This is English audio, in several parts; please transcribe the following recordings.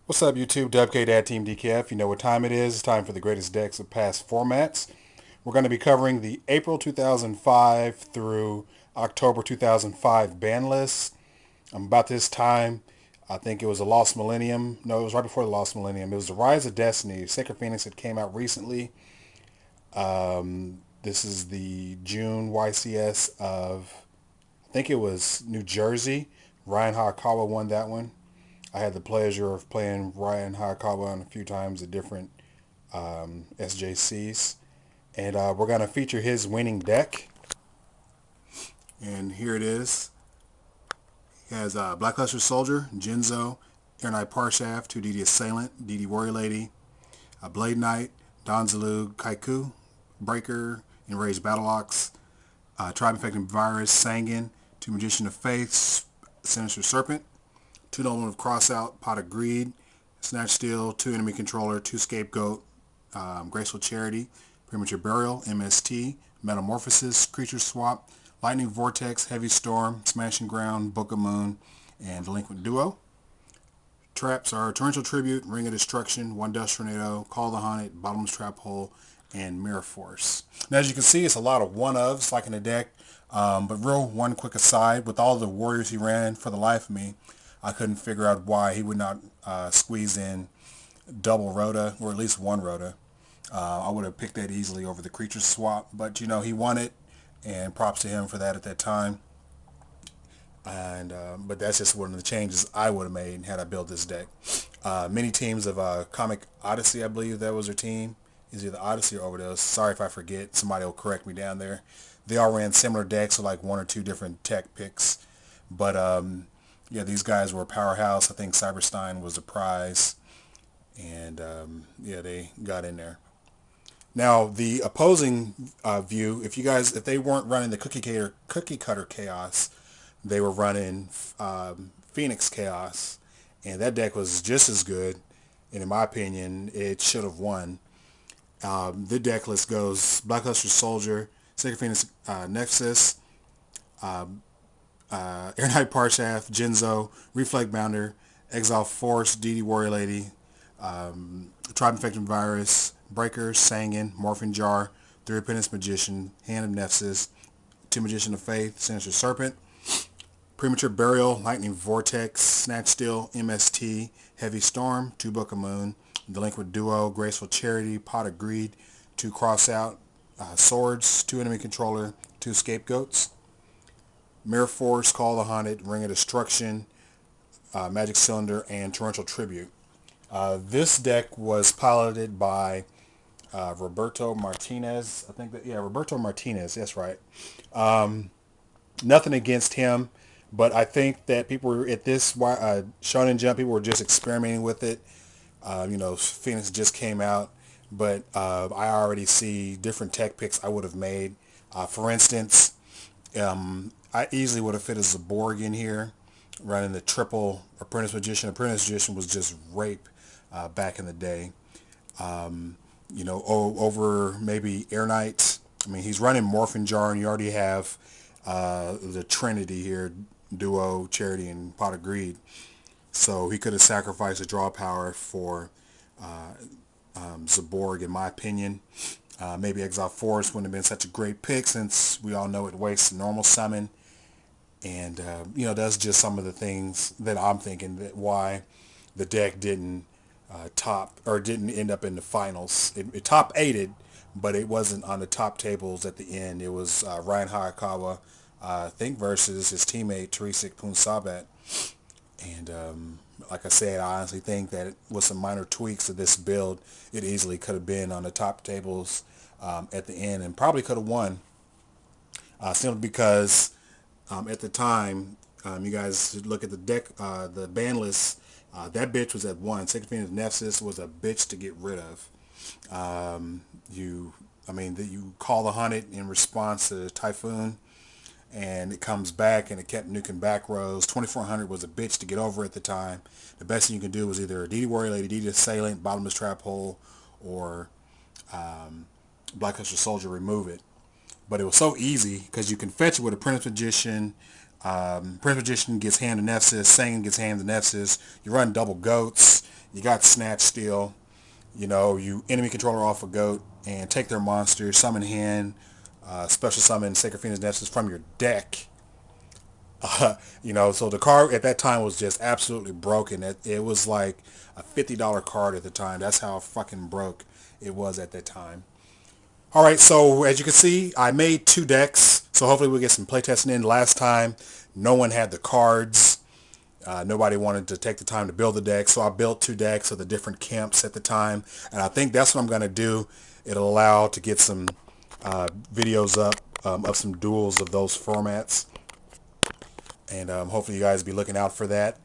What's up, YouTube? WK Dad Team DKF. You know what time it is. It's time for the greatest decks of past formats. We're going to be covering the April 2005 through October 2005 ban list. About this time, I think it was the Lost Millennium. No, it was right before the Lost Millennium. It was the Rise of Destiny. Sacred Phoenix that came out recently. This is the June YCS of, I think it was New Jersey. Ryan Hayakawa won that one. I had the pleasure of playing Ryan Hayakawa on a few times at different SJCs. And we're going to feature his winning deck. And here it is. He has Blackluster Soldier, Jinzo, Airknight Parshath, 2DD Assailant, DD Warrior Lady, Blade Knight, Don Zaloog, Kycoo, Breaker, Enraged Battle Ox, Tribe-Infecting Virus, Sangan, 2 Magician of Faith, Sinister Serpent, 2 Nobleman of Crossout, Pot of Greed, Snatch Steal, 2 Enemy Controller, 2 Scapegoat, Graceful Charity, Premature Burial, MST, Metamorphosis, Creature Swap, Lightning Vortex, Heavy Storm, Smashing Ground, Book of Moon, and Delinquent Duo. Traps are Torrential Tribute, Ring of Destruction, One Dust Tornado, Call the Haunted, Bottomless Trap Hole, and Mirror Force. Now, as you can see, it's a lot of one-ofs like in the deck. But one quick aside, with all the warriors he ran, for the life of me, I couldn't figure out why he would not squeeze in double Rhoda, or at least one Rhoda. I would have picked that easily over the creature swap, but you know, he won it, and props to him for that at that time. And but that's just one of the changes I would have made had I built this deck. Many teams of Comic Odyssey, I believe that was their team. Is either Odyssey or Overdose. Sorry if I forget. Somebody will correct me down there. They all ran similar decks with like 1 or 2 different tech picks. But yeah, these guys were a powerhouse. I think Cyberstein was a prize. And yeah, they got in there. Now, the opposing view, if they weren't running the cookie cutter chaos, they were running Phoenix Chaos, and that deck was just as good. And in my opinion, it should have won. The deck list goes Blackluster Soldier, Sacred Phoenix Nexus, Airknight Parshath, Jinzo, Reflect Bounder, Exile Force, DD Warrior Lady, Tribe-Infecting Virus, Breaker, Sangan, Morphin Jar, 3 Repentance Magician, Hand of Nexus, 2 Magician of Faith, Sinister Serpent, Premature Burial, Lightning Vortex, Snatch Steal, MST, Heavy Storm, 2 Book of Moon, Delinquent Duo, Graceful Charity, Pot of Greed, 2 Crossout, Swords, 2 Enemy Controller, 2 Scapegoats, Mirror Force, Call the Haunted, Ring of Destruction, Magic Cylinder, and Torrential Tribute. This deck was piloted by Roberto Martinez. I think that, yeah, Roberto Martinez. That's right. Nothing against him, but I think that people were at this Shonen Jump. People were just experimenting with it. You know, Phoenix just came out, but I already see different tech picks I would have made. For instance, I easily would have fit a Zaborg in here, running the triple Apprentice Magician. Apprentice Magician was just rape back in the day. You know, over maybe Airknight. I mean, he's running Morphin Jar, and you already have the Trinity here, Duo, Charity, and Pot of Greed. So he could have sacrificed the draw power for Zaborg, in my opinion. Maybe Exile Force wouldn't have been such a great pick, since we all know it wastes normal summon. And, you know, that's just some of the things that I'm thinking that why the deck didn't didn't end up in the finals. It top 8'd, but it wasn't on the top tables at the end. It was Ryan Hayakawa, I think, versus his teammate Tarisik Punsabat. And like I said, I honestly think that with some minor tweaks of this build, it easily could have been on the top tables at the end, and probably could have won. Simply because at the time, you guys should look at the deck, the ban list. That bitch was at 1. Sacred Phoenix Nexus was a bitch to get rid of. You call the Haunted in response to Typhoon, and it comes back, and it kept nuking back rows. 2400 was a bitch to get over at the time. The best thing you can do was either DD Warrior Lady, DD Assailant, Bottomless Trap Hole, or Blackluster Soldier, remove it. But it was so easy because you can fetch it with a Apprentice Magician. Apprentice Magician gets Hand of Nexus. Sangan gets Hand of Nexus. You run double goats. You got Snatch Steal. You know, you enemy controller off a goat and take their monster, summon hand, special summon Sacred Phoenix Nexus from your deck. You know, so the card at that time was just absolutely broken. It was like a $50 card at the time. That's how fucking broke it was at that time. All right, so as you can see, I made 2 decks, so hopefully we'll get some playtesting in. Last time, no one had the cards. Nobody wanted to take the time to build the deck, so I built 2 decks of the different camps at the time, and I think that's what I'm going to do. It'll allow to get some videos up of some duels of those formats, and hopefully you guys be looking out for that.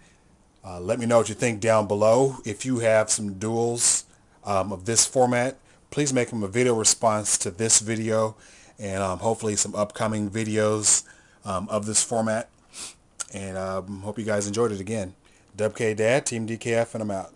Let me know what you think down below. If you have some duels of this format, please make them a video response to this video, and hopefully some upcoming videos of this format. And hope you guys enjoyed it again. WK Dad, Team DKF, and I'm out.